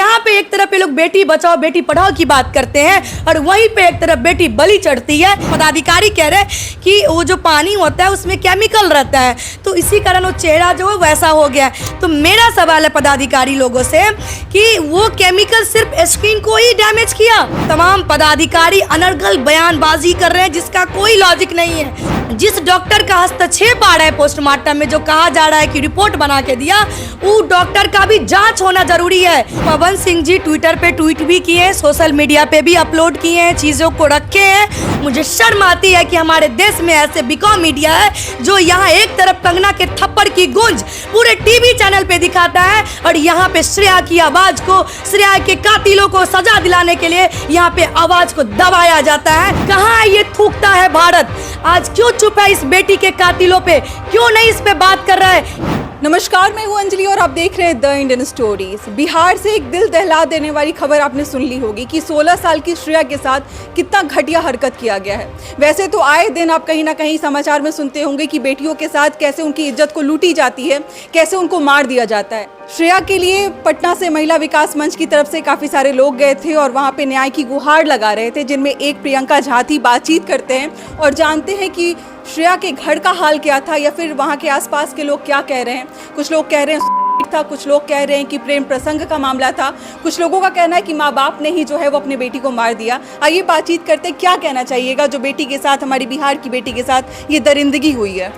यहाँ पे एक तरफ ये लोग बेटी बचाओ बेटी पढ़ाओ की बात करते हैं और वहीं पे एक तरफ बेटी बलि चढ़ती है। पदाधिकारी कह रहे हैं कि वो जो पानी होता है उसमें केमिकल रहता है, तो इसी कारण वो चेहरा जो है वैसा हो गया है। तो मेरा सवाल है पदाधिकारी लोगों से कि वो केमिकल सिर्फ स्किन को ही डैमेज किया। तमाम पदाधिकारी अनर्गल बयानबाजी कर रहे हैं जिसका कोई लॉजिक नहीं है। जिस डॉक्टर का हस्तक्षेप आ रहा है पोस्टमार्टम में, जो कहा जा रहा है कि रिपोर्ट बना के दिया, वो डॉक्टर का भी जांच होना जरूरी है। पवन सिंह जी ट्विटर पे ट्वीट भी किए, सोशल मीडिया पे भी अपलोड किए हैं, चीजों को रखे हैं। मुझे शर्म आती है कि हमारे देश में ऐसे बिकॉम मीडिया है जो यहाँ एक तरफ कंगना के थप्पड़ की गूंज पूरे टीवी चैनल पे दिखाता है और यहाँ पे श्रेया की आवाज को, श्रेया के कातिलों को सजा दिलाने के लिए यहाँ पे आवाज को दबाया जाता है। कहाँ ये थूकता है भारत? आज क्यों चुप है इस बेटी के कातिलों पे? क्यों नहीं इस पे बात कर रहा है? नमस्कार, मैं हूं अंजलि और आप देख रहे हैं द इंडियन स्टोरीज। बिहार से एक दिल दहला देने वाली खबर आपने सुन ली होगी कि 16 साल की श्रेया के साथ कितना घटिया हरकत किया गया है। वैसे तो आए दिन आप कहीं ना कहीं समाचार में सुनते होंगे कि बेटियों के साथ कैसे उनकी इज्जत को लूटी जाती है, कैसे उनको मार दिया जाता है। श्रेया के लिए पटना से महिला विकास मंच की तरफ से काफ़ी सारे लोग गए थे और वहाँ पे न्याय की गुहार लगा रहे थे, जिनमें एक प्रियंका झा थी। बातचीत करते हैं और जानते हैं कि श्रेया के घर का हाल क्या था या फिर वहाँ के आसपास के लोग क्या कह रहे हैं। कुछ लोग कह रहे हैं था, कुछ लोग कह रहे हैं कि प्रेम प्रसंग का मामला था, कुछ लोगों का कहना है कि माँ बाप ने ही जो है वो अपनी बेटी को मार दिया। आइए बातचीत करते हैं, क्या कहना चाहिएगा जो बेटी के साथ, हमारी बिहार की बेटी के साथ ये दरिंदगी हुई है।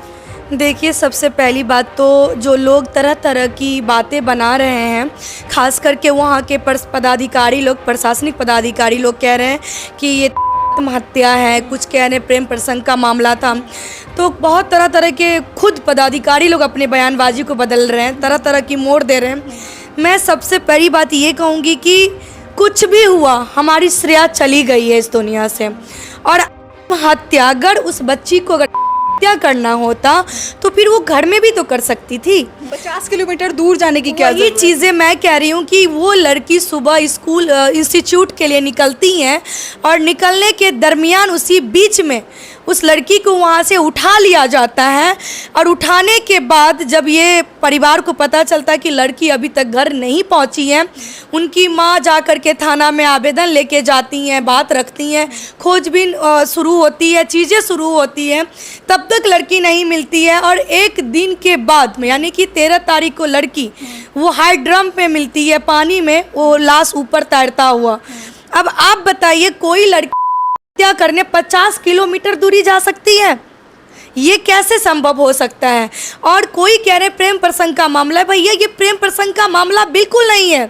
देखिए, सबसे पहली बात तो जो लोग तरह तरह की बातें बना रहे हैं, खास करके वहाँ के पदाधिकारी लोग, प्रशासनिक पदाधिकारी लोग कह रहे हैं कि ये आत्महत्या है, कुछ कह रहे हैं प्रेम प्रसंग का मामला था। तो बहुत तरह तरह के खुद पदाधिकारी लोग अपने बयानबाजी को बदल रहे हैं, तरह तरह की मोड़ दे रहे हैं। मैं सबसे पहली बात ये कहूँगी कि कुछ भी हुआ, हमारी श्रेया चली गई है इस दुनिया से। और आत्महत्या, अगर उस बच्ची को हत्या करना होता तो फिर वो घर में भी तो कर सकती थी। 50 किलोमीटर दूर जाने की क्या ये चीज़ें मैं कह रही हूँ कि वो लड़की सुबह स्कूल इंस्टीट्यूट के लिए निकलती हैं और निकलने के दरमियान उसी बीच में उस लड़की को वहाँ से उठा लिया जाता है। और उठाने के बाद जब ये परिवार को पता चलता है कि लड़की अभी तक घर नहीं पहुँची है, उनकी माँ जा कर के थाना में आवेदन लेके जाती हैं, बात रखती हैं, खोजबीन शुरू होती है, चीज़ें शुरू होती हैं, तब तक लड़की नहीं मिलती है। और एक दिन के बाद में, यानी कि 13 तारीख को लड़की वो हाई ड्रम पे मिलती है, पानी में वो लाश ऊपर तैरता हुआ। अब आप बताइए, कोई लड़की हत्या करने 50 किलोमीटर दूरी जा सकती है? ये कैसे संभव हो सकता है? और कोई कह रहे प्रेम प्रसंग का मामला है। भैया, ये प्रेम प्रसंग का मामला बिल्कुल नहीं है।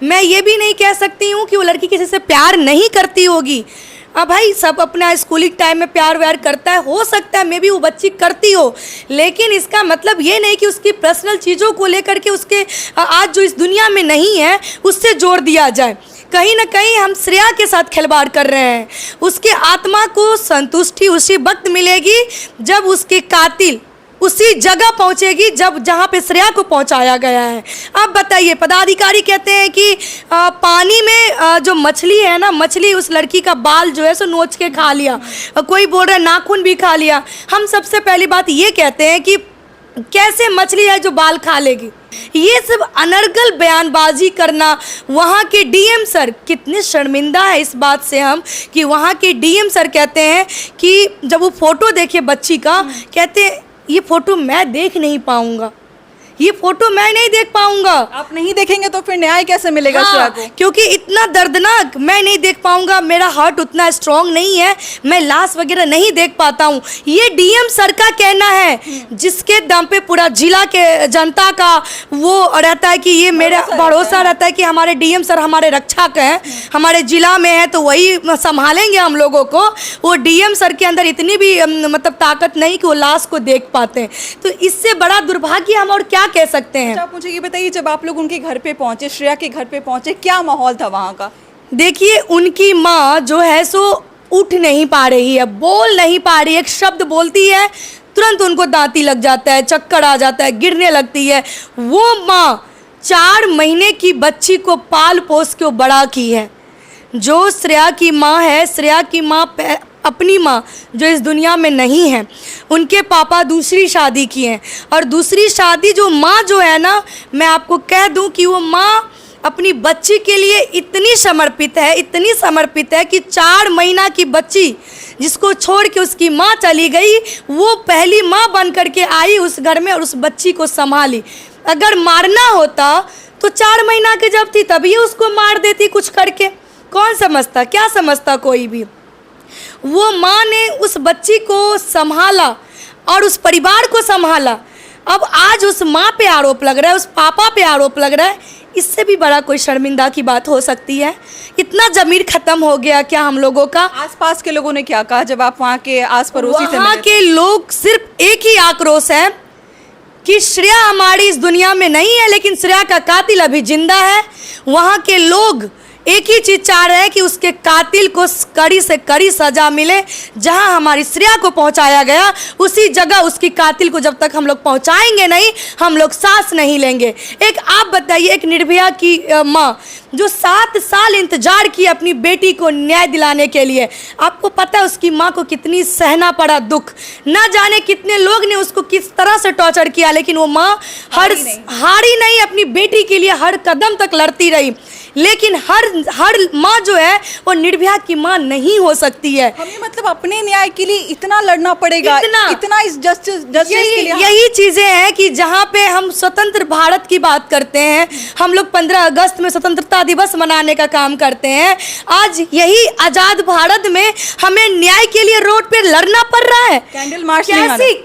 मैं ये भी नहीं कह सकती हूँ कि वो लड़की किसी से प्यार नहीं करती होगी। अब भाई, सब अपना स्कूलिंग टाइम में प्यार व्यार करता है, हो सकता है मे भी वो बच्ची करती हो, लेकिन इसका मतलब ये नहीं कि उसकी पर्सनल चीज़ों को लेकर के उसके आज जो इस दुनिया में नहीं है उससे जोड़ दिया जाए। कहीं ना कहीं हम श्रेया के साथ खिलवाड़ कर रहे हैं। उसके आत्मा को संतुष्टि उसी वक्त मिलेगी जब उसके कातिल उसी जगह पहुंचेगी जहाँ पे श्रेया को पहुंचाया गया है। अब बताइए, पदाधिकारी कहते हैं कि पानी में जो मछली है ना, मछली उस लड़की का बाल जो है सो नोच के खा लिया, कोई बोल रहा है नाखून भी खा लिया। हम सबसे पहली बात ये कहते हैं कि कैसे मछली है जो बाल खा लेगी? ये सब अनर्गल बयानबाजी करना। वहाँ के डीएम सर कितने शर्मिंदा है इस बात से हम, कि वहाँ के डीएम सर कहते हैं कि जब वो फोटो देखे बच्ची का, कहते हैं ये फोटो मैं देख नहीं पाऊंगा, ये फोटो मैं नहीं देख पाऊंगा। आप नहीं देखेंगे तो फिर न्याय कैसे मिलेगा? हाँ, क्योंकि इतना दर्दनाक मैं नहीं देख पाऊंगा, मेरा हार्ट उतना स्ट्रांग नहीं है, मैं लाश वगैरह नहीं देख पाता हूँ। ये डीएम सर का कहना है, जिसके दम पे पूरा जिला के जनता का वो रहता है कि ये मेरा भरोसा रहता है कि हमारे डीएम सर हमारे रक्षक हैं, हमारे जिला में है तो वही संभालेंगे हम लोगों को। वो डीएम सर के अंदर इतनी भी मतलब ताकत नहीं कि वो लाश को देख पाते हैं। तो इससे बड़ा दुर्भाग्य हम और क्या कह सकते हैं? आप मुझे ये बताइए, जब आप लोग उनके घर पे पहुंचे, श्रेया के घर पे पहुंचे, क्या माहौल था वहाँ का? देखिए, उनकी माँ जो है सो उठ नहीं पा रही है, बोल नहीं पा रही है। एक शब्द बोलती है तुरंत उनको दांती लग जाता है, चक्कर आ जाता है, गिरने लगती है। वो माँ 4 महीने की बच्ची को पाल पोस के बड़ा की है। जो श्रेया की माँ है, श्रेया की माँ अपनी माँ जो इस दुनिया में नहीं है, उनके पापा दूसरी शादी की हैं। और दूसरी शादी जो माँ जो है ना, मैं आपको कह दूं कि वो माँ अपनी बच्ची के लिए इतनी समर्पित है कि 4 महीना की बच्ची जिसको छोड़ के उसकी माँ चली गई, वो पहली माँ बन करके आई उस घर में और उस बच्ची को संभाली। अगर मारना होता तो 4 महीना की जब थी तभी उसको मार देती कुछ करके। कौन समझता, क्या समझता कोई भी। वो माँ ने उस बच्ची को संभाला और उस परिवार को संभाला। अब आज उस माँ पे आरोप लग रहा है, उस पापा पे आरोप लग रहा है। इससे भी बड़ा कोई शर्मिंदा की बात हो सकती है? इतना जमीर खत्म हो गया क्या हम लोगों का? आसपास के लोगों ने क्या कहा जब आप वहाँ के आस पड़ोसी से वहाँ मिले? के लोग सिर्फ एक ही आक्रोश है कि श्रेया हमारी इस दुनिया में नहीं है, लेकिन श्रेया का कातिल अभी जिंदा है। वहाँ के लोग एक ही चीज चाह रहे हैं कि उसके कातिल को कड़ी से कड़ी सजा मिले। जहां हमारी श्रेया को पहुंचाया गया उसी जगह उसकी कातिल को जब तक हम लोग पहुंचाएंगे नहीं, हम लोग सांस नहीं लेंगे। एक आप बताइए, एक निर्भया की माँ जो 7 साल इंतजार की अपनी बेटी को न्याय दिलाने के लिए, आपको पता है उसकी माँ को कितनी सहना पड़ा दुख। ना जाने कितने लोग ने उसको किस तरह से टॉर्चर किया, लेकिन वो माँ हारी नहीं, अपनी बेटी के लिए हर कदम तक लड़ती रही। लेकिन हर माँ जो है वो निर्भया की माँ नहीं हो सकती है। हमें मतलब अपने न्याय के लिए इतना लड़ना पड़ेगा, इतना इस जस्टिस के लिए। यही चीजें हैं कि जहाँ पे हम स्वतंत्र भारत की बात करते हैं, हम लोग 15 अगस्त में स्वतंत्रता दिवस मनाने का काम करते हैं, आज यही आजाद भारत में हमें न्याय के लिए रोड पे लड़ना पड़ रहा है। कैंडल मार्च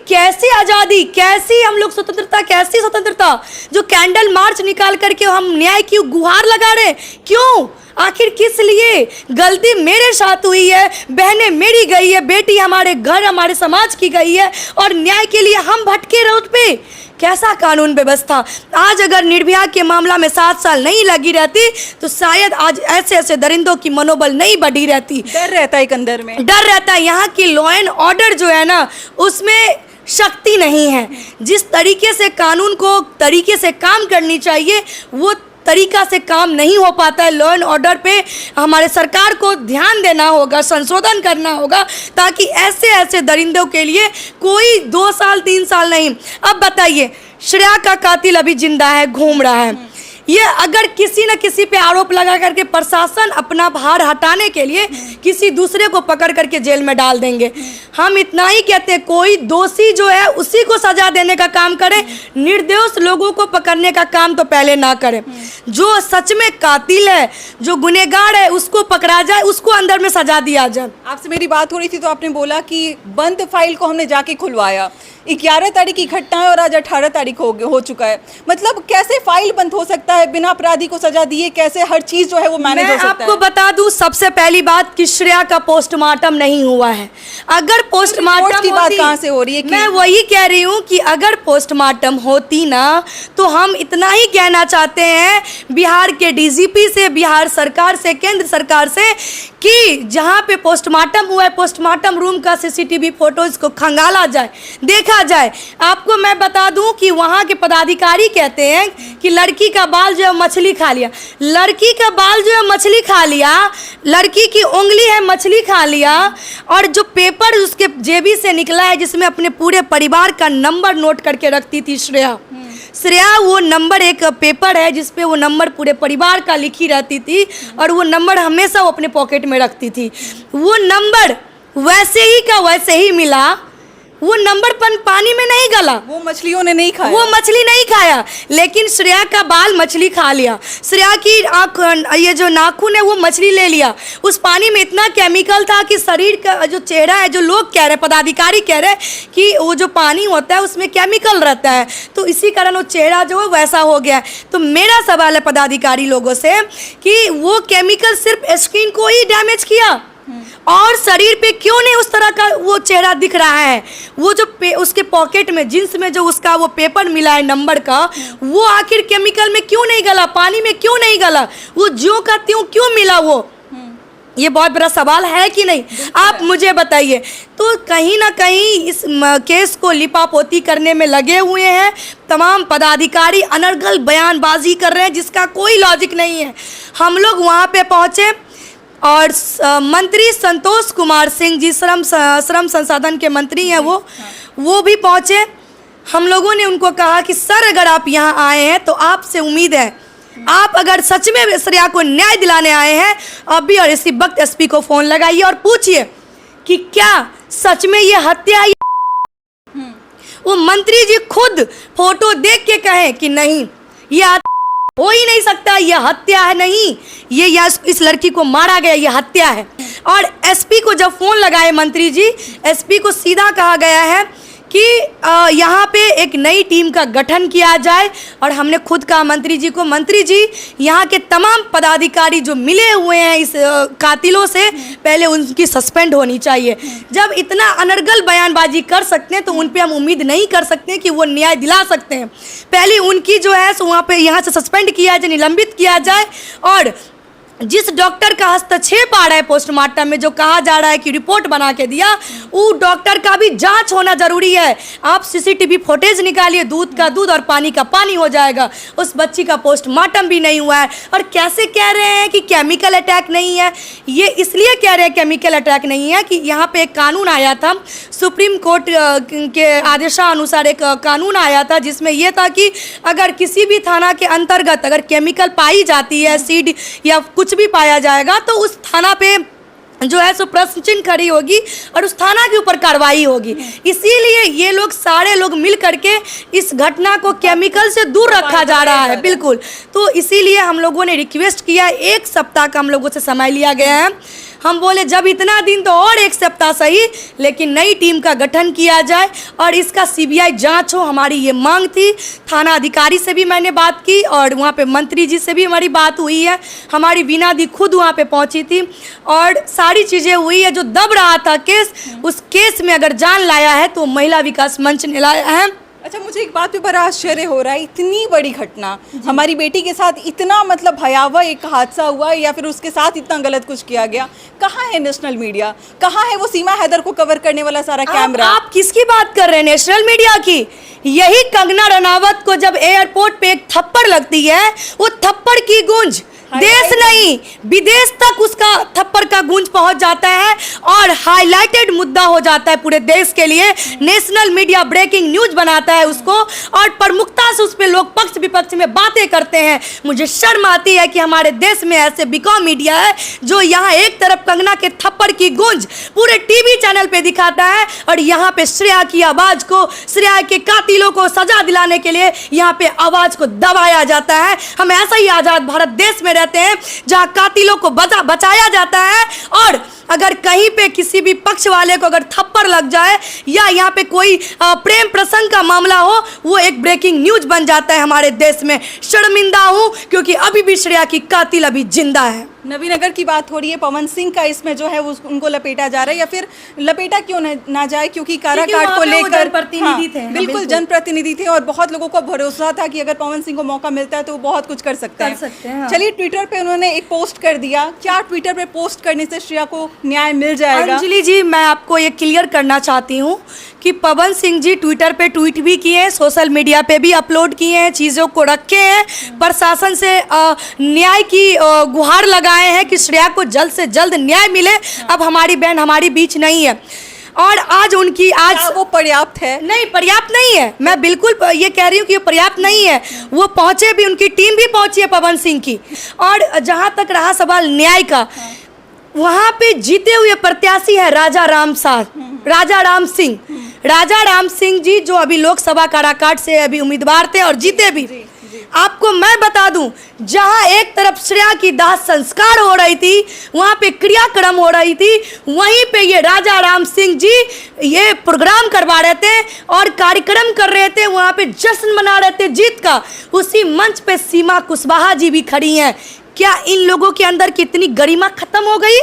कैसी आजादी, कैसी हम लोग स्वतंत्रता, कैसी स्वतंत्रता जो कैंडल मार्च निकाल करके हम न्याय की गुहार लगा रहे। क्यों, आखिर किस लिए? गलती मेरे साथ हुई है, बहनें मेरी गई है, बेटी हमारे घर हमारे समाज की गई है और न्याय के लिए हम भटके रोड पे। कैसा कानून व्यवस्था। आज अगर निर्भया के मामला में 7 साल नहीं लगी रहती तो शायद आज ऐसे ऐसे दरिंदों की मनोबल नहीं बढ़ी रहती। डर रहता है एक अंदर में, डर रहता है। यहाँ की लॉ एंड ऑर्डर जो है ना, उसमें शक्ति नहीं है। जिस तरीके से कानून को तरीके से काम करनी चाहिए वो तरीका से काम नहीं हो पाता है। लॉ एंड ऑर्डर पे हमारे सरकार को ध्यान देना होगा, संशोधन करना होगा, ताकि ऐसे ऐसे दरिंदों के लिए कोई 2 साल 3 साल नहीं। अब बताइए, श्रेया का कातिल अभी जिंदा है, घूम रहा है। ये अगर किसी न किसी पे आरोप लगा करके प्रशासन अपना भार हटाने के लिए किसी दूसरे को पकड़ करके जेल में डाल देंगे। हम इतना ही कहते हैं, कोई दोषी जो है उसी को सजा देने का काम करे, निर्दोष लोगों को पकड़ने का काम तो पहले ना करे। जो सच में कातिल है, जो गुनहगार है, उसको पकड़ा जाए, उसको अंदर में सजा दिया जाए। आपसे मेरी बात हो रही थी तो आपने बोला कि बंद फाइल को हमने जाके खुलवाया। 11 तारीख की घटना है और आज 18 तारीख हो चुका है। मतलब कैसे फाइल बंद हो सकता है बिना अपराधी को सजा दिए? कैसे हर चीज जो है वो मैनेज हो सकता है? मैं आपको बता दूं, सबसे पहली बात कि श्रेया का पोस्टमार्टम नहीं हुआ है। अगर पोस्टमार्टम की बात कहां से हो रही है? मैं वही कह रही हूँ कि अगर पोस्टमार्टम होती ना तो हम इतना ही कहना चाहते हैं बिहार के डीजीपी से, बिहार सरकार से, केंद्र सरकार से कि जहाँ पे पोस्टमार्टम हुआ है, पोस्टमार्टम रूम का सीसीटीवी फोटोज को खंगाला जाए, देखा जाए। आपको मैं बता दूं कि वहाँ के पदाधिकारी कहते हैं कि लड़की का बाल जो है मछली खा लिया, लड़की का बाल जो है मछली खा लिया, लड़की की उंगली है मछली खा लिया, और जो पेपर उसके जेबी से निकला है जिसमें अपने पूरे परिवार का नंबर नोट करके रखती थी श्रेया, वो नंबर एक पेपर है जिसपे वो नंबर पूरे परिवार का लिखी रहती थी और वो नंबर हमेशा वो अपने पॉकेट में रखती थी। वो नंबर वैसे ही का वैसे ही मिला, वो नंबर पानी में नहीं गला, वो मछलियों ने नहीं खाया, वो मछली नहीं खाया, लेकिन श्रेया का बाल मछली खा लिया। श्रेया की आँख, ये जो नाखून है वो मछली ले लिया। उस पानी में इतना केमिकल था कि शरीर का जो चेहरा है, जो लोग कह रहे, पदाधिकारी कह रहे कि वो जो पानी होता है उसमें केमिकल रहता है, तो इसी कारण वो चेहरा जो है वैसा हो गया। तो मेरा सवाल है पदाधिकारी लोगों से कि वो केमिकल सिर्फ स्किन को ही डैमेज किया और शरीर पे क्यों नहीं उस तरह का वो चेहरा दिख रहा है? वो जो उसके पॉकेट में, जींस में जो उसका वो पेपर मिला है नंबर का, वो आखिर केमिकल में क्यों नहीं गला, पानी में क्यों नहीं गला, वो ज्यों का त्यों क्यों मिला? वो ये बहुत बड़ा सवाल है कि नहीं? आप मुझे बताइए। तो कहीं ना कहीं इस केस को लिपापोती करने में लगे हुए हैं तमाम पदाधिकारी, अनर्गल बयानबाजी कर रहे हैं जिसका कोई लॉजिक नहीं है। हम लोग वहाँ पे पहुँचे और मंत्री संतोष कुमार सिंह जी, श्रम संसाधन के मंत्री हैं, वो भी पहुँचे। हम लोगों ने उनको कहा कि सर अगर आप यहाँ आए हैं तो आपसे उम्मीद है आप अगर सच में श्रेया को न्याय दिलाने आए हैं अभी और इसी वक्त एसपी को फोन लगाइए और पूछिए कि क्या सच में ये हत्या है। वो मंत्री जी खुद फोटो देख के कहें कि नहीं ये हो ही नहीं सकता, ये हत्या है, नहीं ये इस लड़की को मारा गया, ये हत्या है। और एसपी को जब फोन लगाए मंत्री जी, एसपी को सीधा कहा गया है कि यहाँ पे एक नई टीम का गठन किया जाए। और हमने खुद कहा मंत्री जी को, मंत्री जी यहाँ के तमाम पदाधिकारी जो मिले हुए हैं इस कातिलों से, पहले उनकी सस्पेंड होनी चाहिए। जब इतना अनर्गल बयानबाजी कर सकते हैं तो उन पे हम उम्मीद नहीं कर सकते हैं कि वो न्याय दिला सकते हैं। पहले उनकी जो है सो वहाँ पे यहाँ से सस्पेंड किया जाए, निलंबित किया जाए। और जिस डॉक्टर का हस्तक्षेप आ रहा है पोस्टमार्टम में, जो कहा जा रहा है कि रिपोर्ट बना के दिया, वो डॉक्टर का भी जांच होना जरूरी है। आप सीसीटीवी फुटेज निकालिए, दूध का दूध और पानी का पानी हो जाएगा। उस बच्ची का पोस्टमार्टम भी नहीं हुआ है। और कैसे कह रहे हैं कि केमिकल अटैक नहीं है? ये इसलिए कह रहे हैं केमिकल अटैक नहीं है कि यहाँ पे एक कानून आया था, सुप्रीम कोर्ट के आदेशानुसार एक कानून आया था जिसमें यह था कि अगर किसी भी थाना के अंतर्गत अगर केमिकल पाई जाती है, सीड या कुछ भी पाया जाएगा, तो उस थाना पे जो है सो प्रश्न चिन्ह खड़ी होगी और उस थाना के ऊपर कार्रवाई होगी। इसीलिए ये लोग सारे लोग मिल करके इस घटना को केमिकल से दूर रखा जा रहा है। बिल्कुल, तो इसीलिए हम लोगों ने रिक्वेस्ट किया, 1 सप्ताह का हम लोगों से समय लिया गया है। हम बोले जब इतना दिन तो और 1 सप्ताह सही, लेकिन नई टीम का गठन किया जाए और इसका सीबीआई जांच हो, हमारी ये मांग थी। थाना अधिकारी से भी मैंने बात की और वहाँ पे मंत्री जी से भी हमारी बात हुई है। हमारी वीना दी खुद वहाँ पे पहुँची थी और सारी चीज़ें हुई है। जो दब रहा था केस, उस केस में अगर जान लाया है तो महिला विकास मंच ने लाया है। अच्छा, मुझे एक बात पे बड़ा आश्चर्य हो रहा है, इतनी बड़ी घटना हमारी बेटी के साथ, इतना मतलब भयावह एक हादसा हुआ या फिर उसके साथ इतना गलत कुछ किया गया, कहाँ है नेशनल मीडिया? कहाँ है वो सीमा हैदर को कवर करने वाला सारा कैमरा? आप किसकी बात कर रहे हैं? नेशनल मीडिया की? यही कंगना रनावत को जब एयरपोर्ट पे एक थप्पड़ लगती है, वो थप्पड़ की गूंज देश नहीं विदेश तक उसका थप्पड़ का गूंज पहुंच जाता है और हाईलाइटेड मुद्दा हो जाता है पूरे देश के लिए। नेशनल मीडिया ब्रेकिंग न्यूज बनाता है उसको और प्रमुखता से उस पर लोग पक्ष विपक्ष में बातें करते हैं। मुझे शर्म आती है कि हमारे देश में ऐसे बिकॉम मीडिया है जो यहाँ एक तरफ कंगना के थप्पड़ की गूंज पूरे टीवी चैनल पे दिखाता है और यहाँ पे श्रेया की आवाज को, श्रेया के कातिलों को सजा दिलाने के लिए यहाँ पे आवाज को दबाया जाता है। हम ऐसा ही आजाद भारत देश में रहते हैं जहां कातिलों को बचाया जाता है। और अगर कहीं पे किसी भी पक्ष वाले को अगर थप्पड़ लग जाए या यहाँ पे कोई प्रेम प्रसंग का मामला हो, वो एक ब्रेकिंग न्यूज बन जाता है हमारे देश में। शर्मिंदा हूँ क्योंकि अभी भी श्रेया की कातिल अभी जिंदा है। नवीनगर की बात हो रही है, पवन सिंह का इसमें जो है वो उनको लपेटा जा रहा है, या फिर लपेटा क्यों ना जाए, क्योंकि काराकाट को लेकर जनप्रतिनिधि थे। बिल्कुल जनप्रतिनिधि थे और बहुत लोगों को भरोसा था कि अगर पवन सिंह को मौका मिलता है तो वो बहुत कुछ कर सकते हैं। चलिए, ट्विटर पे उन्होंने एक पोस्ट कर दिया, क्या ट्विटर पे पोस्ट करने से श्रेया को न्याय मिल जाएगा? अंजलि जी, मैं आपको ये क्लियर करना चाहती हूँ कि पवन सिंह जी ट्विटर पे ट्वीट भी किए हैं, सोशल मीडिया पे भी अपलोड किए हैं, चीज़ों को रखे हैं, प्रशासन से न्याय की गुहार लगाए हैं कि श्रेया को जल्द से जल्द न्याय मिले। अब हमारी बहन हमारी बीच नहीं है और आज उनकी वो पर्याप्त है? नहीं, पर्याप्त नहीं है। मैं बिल्कुल ये कह रही हूँ कि ये पर्याप्त नहीं है। वो पहुँचे भी, उनकी टीम भी पहुँची है पवन सिंह की। और जहाँ तक रहा सवाल न्याय का, वहाँ पे जीते हुए प्रत्याशी है राजा राम सिंह। राजा राम सिंह जी जो अभी लोकसभा काराकाट से अभी उम्मीदवार थे और जीते भी। आपको मैं बता दूं, जहां एक तरफ श्रेया की दाह संस्कार हो रही थी, वहां पे क्रियाक्रम हो रही थी, वहीं पे ये राजा राम सिंह जी ये प्रोग्राम करवा रहे थे और कार्यक्रम कर रहे थे, वहां पे जश्न मना रहे थे जीत का। उसी मंच पे सीमा कुशवाहा जी भी खड़ी हैं। क्या इन लोगों के अंदर कितनी गरिमा खत्म हो गई?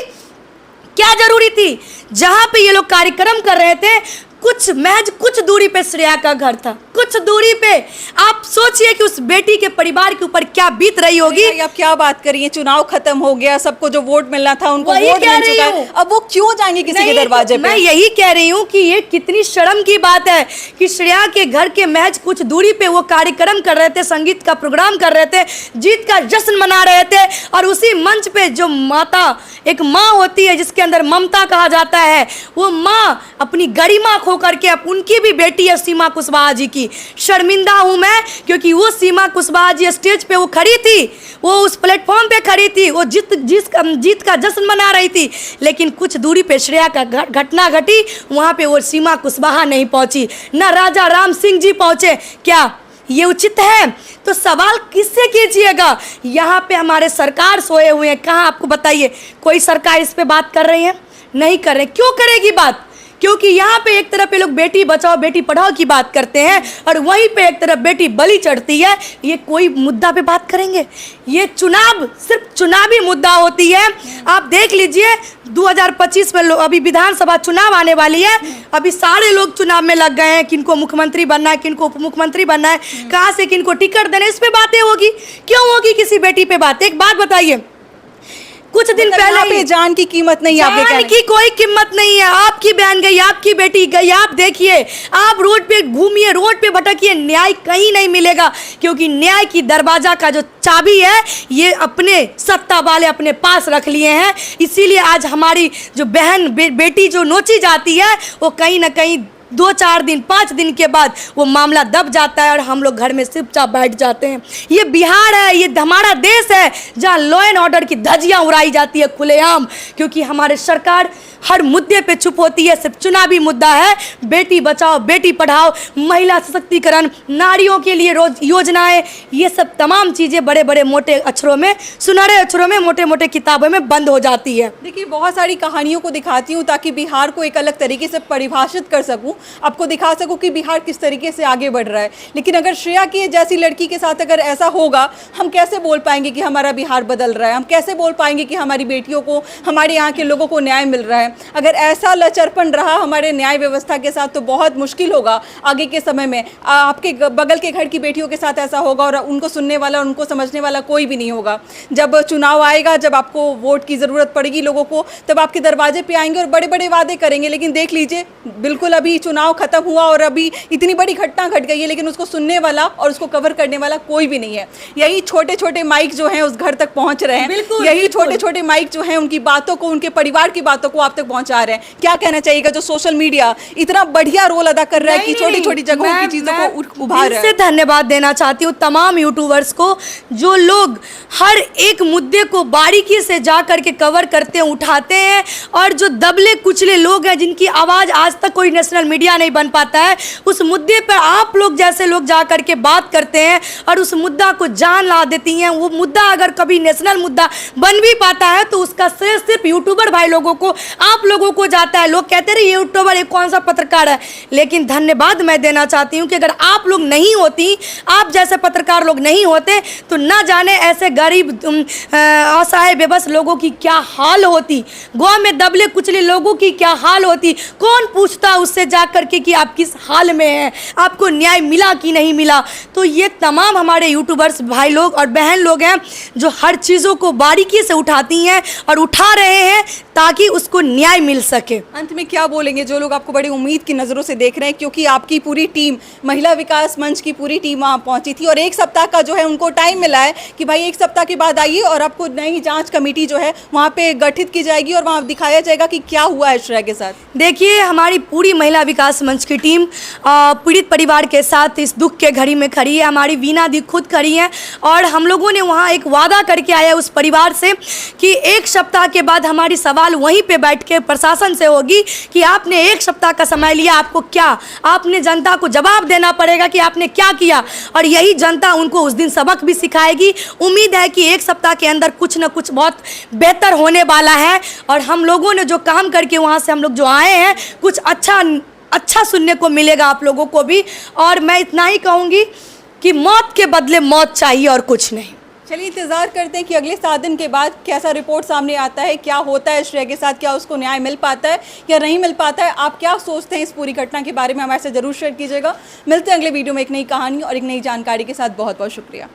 क्या जरूरी थी? जहां पे ये लोग कार्यक्रम कर रहे थे, महज कुछ दूरी पे श्रेया का घर था, कुछ दूरी पे। आप सोचिए कि उस बेटी के परिवार के ऊपर क्या बीत रही होगी। आप क्या बात कर रही हैं? चुनाव खत्म हो गया, सबको जो वोट मिलना था उनको वोट मिल चुका है, अब वो क्यों जाएंगे किसी के दरवाजे पे? मैं यही कह रही हूँ कि ये कितनी शर्म की बात है कि श्रेया के घर के महज कुछ दूरी पे वो कार्यक्रम कर रहे थे, संगीत का प्रोग्राम कर रहे थे, जीत का जश्न मना रहे थे और उसी मंच पे जो माता, एक माँ होती है जिसके अंदर ममता कहा जाता है, वो माँ अपनी गरिमा खो करके अब उनकी भी बेटी है सीमा कुशवाहा जी की, की। शर्मिंदा हूँ मैं, क्योंकि वो सीमा कुशवाहा जी स्टेज पे वो खड़ी थी, वो उस प्लेटफॉर्म पे खड़ी थी, वो जीत का जश्न मना रही थी, लेकिन कुछ दूरी पे श्रेया का घटना घटी, वहाँ पे वो सीमा कुशवाहा नहीं पहुँची, न राजा राम सिंह जी पहुँचे। क्या ये उचित है? तो सवाल किससे कीजिएगा? यहाँ पे हमारे सरकार सोए हुए हैं, कहाँ आपको बताइए कोई सरकार इस पे बात कर रही है? नहीं कर रहे। क्यों करेगी बात? क्योंकि यहाँ पे एक तरफ ये लोग बेटी बचाओ बेटी पढ़ाओ की बात करते हैं और वहीं पे एक तरफ बेटी बलि चढ़ती है। ये कोई मुद्दा पे बात करेंगे? ये चुनाव सिर्फ चुनावी मुद्दा होती है। आप देख लीजिए 2025 में अभी विधानसभा चुनाव आने वाली है, अभी सारे लोग चुनाव में लग गए हैं, किनको मुख्यमंत्री बनना है, किनको उप मुख्यमंत्री बनना है, कहाँ से किनको टिकट देना है, इस पे बातें होगी। क्यों होगी किसी बेटी पे बात? एक बात बताइए, कुछ दिन पहले पे जान की कीमत नहीं, आप जान की कोई कीमत नहीं है। आपकी बहन गई, आपकी बेटी गई, आप देखिए, आप रोड पे घूमिए, रोड पे भटकिए, न्याय कहीं नहीं मिलेगा, क्योंकि न्याय की दरवाजा का जो चाबी है ये अपने सत्ता वाले अपने पास रख लिए हैं। इसीलिए आज हमारी जो बहन बेटी जो नोची जाती है वो कहीं ना कहीं 2-4 दिन 5 दिन के बाद वो मामला दब जाता है और हम लोग घर में चुपचाप बैठ जाते हैं। ये बिहार है, ये हमारा देश है जहाँ लॉ एंड ऑर्डर की धज्जियाँ उड़ाई जाती है खुलेआम, क्योंकि हमारे सरकार हर मुद्दे पे चुप होती है। सिर्फ चुनावी मुद्दा है, बेटी बचाओ बेटी पढ़ाओ, महिला सशक्तिकरण, नारियों के लिए रोज योजनाएं, ये सब तमाम चीज़ें बड़े बड़े मोटे अक्षरों में, सुनहरे अक्षरों में, मोटे मोटे किताबों में बंद हो जाती है। देखिए, बहुत सारी कहानियों को दिखाती हूँ ताकि बिहार को एक अलग तरीके से परिभाषित कर सकूँ, आपको दिखा सकूँ कि बिहार किस तरीके से आगे बढ़ रहा है। लेकिन अगर श्रेया की जैसी लड़की के साथ अगर ऐसा होगा, हम कैसे बोल पाएंगे कि हमारा बिहार बदल रहा है? हम कैसे बोल पाएंगे कि हमारी बेटियों को, हमारे यहाँ के लोगों को न्याय मिल रहा है? अगर ऐसा लचरपन रहा हमारे न्याय व्यवस्था के साथ तो बहुत मुश्किल होगा आगे के समय में। आपके बगल के घर की बेटियों के साथ ऐसा होगा और उनको सुनने वाला, उनको समझने वाला कोई भी नहीं होगा। जब चुनाव आएगा, जब आपको वोट की ज़रूरत पड़ेगी लोगों को, तब आपके दरवाजे पे आएंगे और बड़े बड़े वादे करेंगे। लेकिन देख लीजिए, बिल्कुल अभी चुनाव खत्म हुआ और अभी इतनी बड़ी घटना घट गई है, लेकिन उसको सुनने वाला और उसको कवर करने वाला कोई भी नहीं है। यही छोटे छोटे माइक जो हैं उस घर तक पहुंच रहे हैं, यही छोटे छोटे माइक जो हैं उनकी बातों को, उनके परिवार की बातों को आप तक पहुंचा रहे हैं। क्या कहना चाहिएगा जो सोशल मीडिया इतना बढ़िया रोल अदा कर रहा है कि छोटी छोटी जगहों की चीजों को उभार रहा है? इससे धन्यवाद देना चाहती हूँ तमाम यूट्यूबर्स को, जो लोग हर एक मुद्दे को बारीकी से जा करके कवर करते हैं, उठाते हैं, और जो दबले कुचले लोग हैं जिनकी आवाज़ आज तक कोई नेशनल मीडिया नहीं बन पाता है, उस मुद्दे पर आप लोग जैसे लोग जा करके बात करते हैं और उस मुद्दा को जान ला देती हैं। वो मुद्दा अगर कभी नेशनल मुद्दा बन भी पाता है तो उसका श्रेय सिर्फ यूट्यूबर भाई लोगों को, आप लोगों को जाता है। लोग कहते रहे यूट्यूबर एक कौन सा पत्रकार है, लेकिन धन्यवाद मैं देना चाहती हूँ कि अगर आप लोग नहीं होती, आप जैसे पत्रकार लोग नहीं होते, तो ना जाने ऐसे गरीब असहाय बेबस लोगों की क्या हाल होती, गाँव में दबले कुचले लोगों की क्या हाल होती। कौन पूछता उससे जा करके कि आप किस हाल में हैं, आपको न्याय मिला कि नहीं मिला। तो ये तमाम हमारे यूट्यूबर्स भाई लोग और बहन लोग हैं जो हर चीज़ों को बारीकी से उठाती हैं और उठा रहे हैं ताकि उसको न्याय मिल सके। अंत में क्या बोलेंगे जो लोग आपको बड़ी उम्मीद की नज़रों से देख रहे हैं, क्योंकि आपकी पूरी टीम, महिला विकास मंच की पूरी टीम वहाँ पहुँची थी और एक सप्ताह का जो है उनको टाइम मिला है कि भाई एक सप्ताह के बाद आइए और आपको नई जांच कमेटी जो है वहाँ पे गठित की जाएगी और वहाँ दिखाया जाएगा कि क्या हुआ है श्रेया के साथ। देखिए, हमारी पूरी महिला विकास मंच की टीम पीड़ित परिवार के साथ इस दुख के घड़ी में खड़ी है। हमारी वीना दी खुद खड़ी हैं और हम लोगों ने वहाँ एक वादा करके आया उस परिवार से कि एक सप्ताह के बाद हमारी सवाल वहीं पे बैठ के प्रशासन से होगी कि आपने एक सप्ताह का समय लिया, आपको क्या, आपने जनता को जवाब देना पड़ेगा कि आपने क्या किया, और यही जनता उनको उस दिन सबक भी सिखाएगी। उम्मीद है कि एक सप्ताह के अंदर कुछ न कुछ बहुत बेहतर होने वाला है और हम लोगों ने जो काम करके वहाँ से हम लोग जो आए हैं, कुछ अच्छा सुनने को मिलेगा आप लोगों को भी। और मैं इतना ही कहूँगी कि मौत के बदले मौत चाहिए और कुछ नहीं। चलिए इंतज़ार करते हैं कि अगले 7 दिन के बाद कैसा रिपोर्ट सामने आता है, क्या होता है श्रेया के साथ, क्या उसको न्याय मिल पाता है या नहीं मिल पाता है। आप क्या सोचते हैं इस पूरी घटना के बारे में, हमारे से ज़रूर शेयर कीजिएगा। मिलते हैं अगले वीडियो में एक नई कहानी और एक नई जानकारी के साथ। बहुत बहुत शुक्रिया।